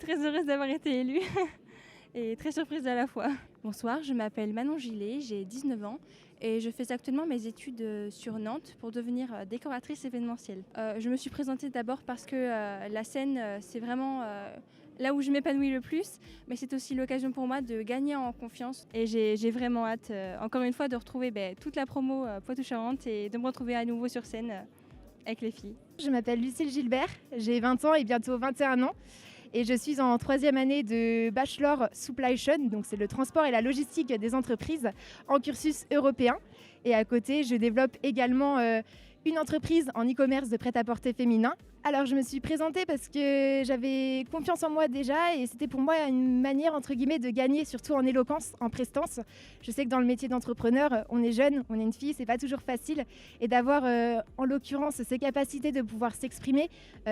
très heureuse d'avoir été élue et très surprise à la fois. Bonsoir, je m'appelle Manon Gillet, j'ai 19 ans et je fais actuellement mes études sur Nantes pour devenir décoratrice événementielle. Je me suis présentée d'abord parce que la scène, c'est vraiment là où je m'épanouis le plus, mais c'est aussi l'occasion pour moi de gagner en confiance et j'ai vraiment hâte, encore une fois, de retrouver toute la promo Poitou-Charentes et de me retrouver à nouveau sur scène avec les filles. Je m'appelle Lucille Gilbert, j'ai 20 ans et bientôt 21 ans et je suis en troisième année de Bachelor Supply Chain, donc c'est le transport et la logistique des entreprises en cursus européen. Et à côté, je développe également une entreprise en e-commerce de prêt-à-porter féminin. Alors je me suis présentée parce que j'avais confiance en moi déjà et c'était pour moi une manière entre guillemets de gagner, surtout en éloquence, en prestance. Je sais que dans le métier d'entrepreneur, on est jeune, on est une fille, c'est pas toujours facile et d'avoir en l'occurrence ces capacités de pouvoir s'exprimer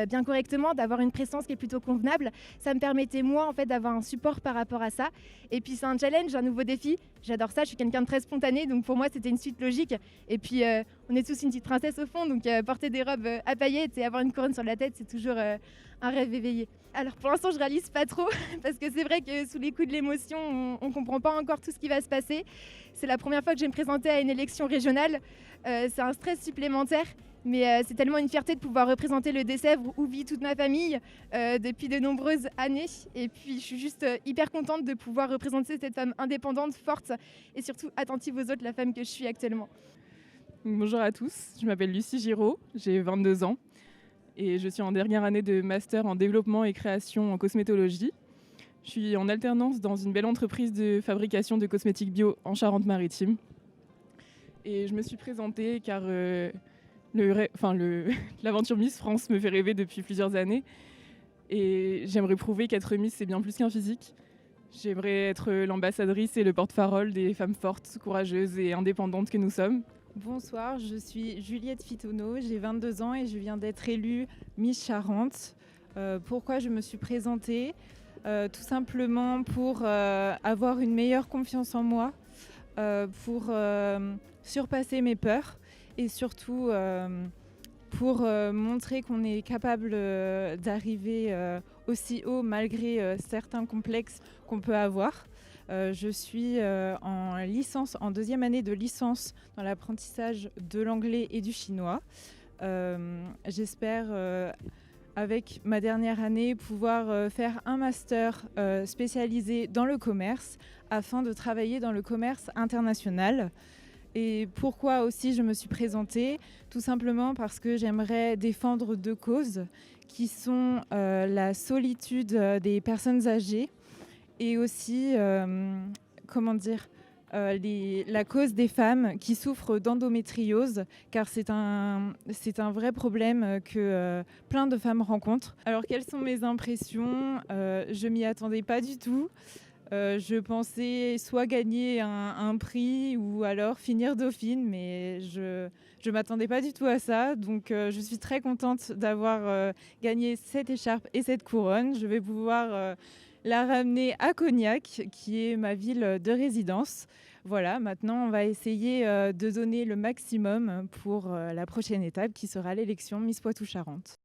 bien correctement, d'avoir une prestance qui est plutôt convenable, ça me permettait moi en fait d'avoir un support par rapport à ça. Et puis c'est un challenge, un nouveau défi. J'adore ça, je suis quelqu'un de très spontané, donc pour moi c'était une suite logique. Et puis on est tous une petite princesse au fond, donc porter des robes à paillettes et avoir une couronne sur la tête, c'est toujours un rêve éveillé. Alors pour l'instant je réalise pas trop, parce que c'est vrai que sous les coups de l'émotion, on comprend pas encore tout ce qui va se passer. C'est la première fois que je vais me présenter à une élection régionale, c'est un stress supplémentaire. Mais c'est tellement une fierté de pouvoir représenter le Deux-Sèvres où vit toute ma famille depuis de nombreuses années. Et puis je suis juste hyper contente de pouvoir représenter cette femme indépendante, forte et surtout attentive aux autres, la femme que je suis actuellement. Bonjour à tous, je m'appelle Lucie Giraud, j'ai 22 ans et je suis en dernière année de master en développement et création en cosmétologie. Je suis en alternance dans une belle entreprise de fabrication de cosmétiques bio en Charente-Maritime. Et je me suis présentée car l'aventure Miss France me fait rêver depuis plusieurs années. Et j'aimerais prouver qu'être Miss, c'est bien plus qu'un physique. J'aimerais être l'ambassadrice et le porte-parole des femmes fortes, courageuses et indépendantes que nous sommes. Bonsoir, je suis Juliette Fitonneau, j'ai 22 ans et je viens d'être élue Miss Charente. Pourquoi je me suis présentée tout simplement pour avoir une meilleure confiance en moi, pour surpasser mes peurs et surtout pour montrer qu'on est capable d'arriver aussi haut malgré certains complexes qu'on peut avoir. Je suis en deuxième année de licence dans l'apprentissage de l'anglais et du chinois. J'espère, avec ma dernière année, pouvoir faire un master spécialisé dans le commerce afin de travailler dans le commerce international. Et pourquoi aussi je me suis présentée ? Tout simplement parce que j'aimerais défendre deux causes qui sont la solitude des personnes âgées et aussi la cause des femmes qui souffrent d'endométriose, car c'est un vrai problème que plein de femmes rencontrent. Alors quelles sont mes impressions ? Je m'y attendais pas du tout. Je pensais soit gagner un prix ou alors finir dauphine, mais je m'attendais pas du tout à ça. Donc je suis très contente d'avoir gagné cette écharpe et cette couronne. Je vais pouvoir la ramener à Cognac, qui est ma ville de résidence. Voilà, maintenant on va essayer de donner le maximum pour la prochaine étape qui sera l'élection Miss Poitou-Charentes.